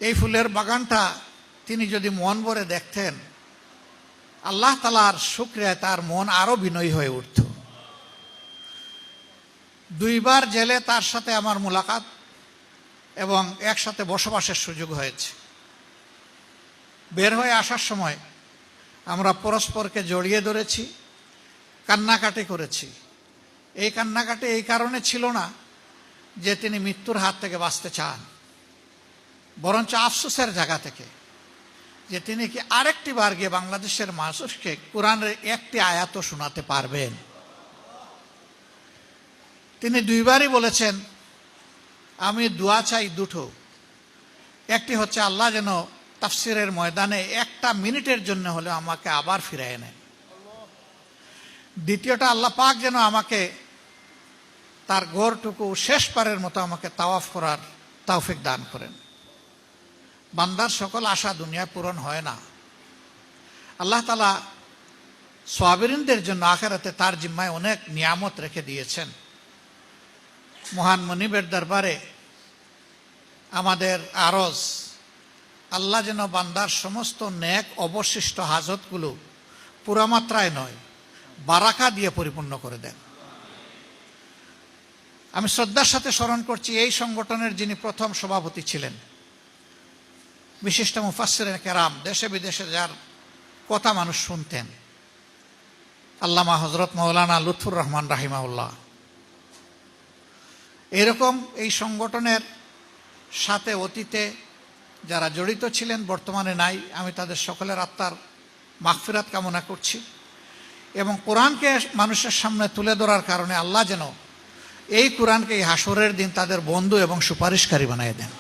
এই ফুলের বাগানটা তিনি যদি মন ভরে দেখতেন, আল্লাহ তাআলার শুকরিয়ায় তার মন আরো বিনয়ী হয়ে উঠত। 2 বার জেলে তার সাথে আমার মোলাকাত এবং একসাথে বসবাসের সুযোগ হয়েছে। বের হয়ে আসার সময় আমরা পরস্পরকে জড়িয়ে ধরেছি, কান্নাকাটি করেছি। এই কান্নাকাটি এই কারণে ছিল না যে তিনি মৃত্যুর হাত থেকে বাঁচতে চান, বরঞ্চ আফসোসের জায়গা থেকে যে তিনি কি আরেকটি বার গিয়ে বাংলাদেশের মানুষকে কোরআনের একটি আয়াতও শোনাতে পারবেন। তিনি 2 বারই বলেছেন, আমি দোয়া চাই দুটো। একটি হচ্ছে আল্লাহ যেন তাফসিরের ময়দানে 1টা মিনিটের জন্য হলে আমাকে আবার ফিরিয়ে নেন। দ্বিতীয়টা, আল্লাহ পাক যেন আমাকে তার ঘরটুকু শেষবারের মতো আমাকে তাওয়াফ করার তৌফিক দান করেন। বান্দার সকল আশা দুনিয়ায় পূরণ হয় না। আল্লাহ তাআলা সাবিরিনদের জন্য আখিরাতে তার জিম্মায় অনেক নিয়ামত রেখে দিয়েছেন। মহান মনিবের দরবারে আমাদের আরজ, আল্লাহ যেন বান্দার সমস্ত নেক অবশিষ্ট হাজতগুলো পুরা মাত্রায় নয়, বারাকা দিয়ে পরিপূর্ণ করে দেন। আমি শ্রদ্ধার সাথে স্মরণ করছি এই সংগঠনের যিনি প্রথম সভাপতি ছিলেন, বিশিষ্ট মুফাসসিরিন কেরাম, দেশে বিদেশে যার কথা মানুষ শুনতেন, আল্লামা হযরত মাওলানা লুৎফুর রহমান রাহিমাহুল্লাহ। এরকম এই সংগঠনের সাথে অতীতে যারা জড়িত ছিলেন, বর্তমানে নাই, আমি তাদের সকলের আত্মার মাগফিরাত কামনা করছি এবং কোরআনকে মানুষের সামনে তুলে ধরার কারণে আল্লাহ যেন এই কোরআনকে এই হাসরের দিন তাদের বন্ধু এবং সুপারিশকারী বানিয়ে দেন।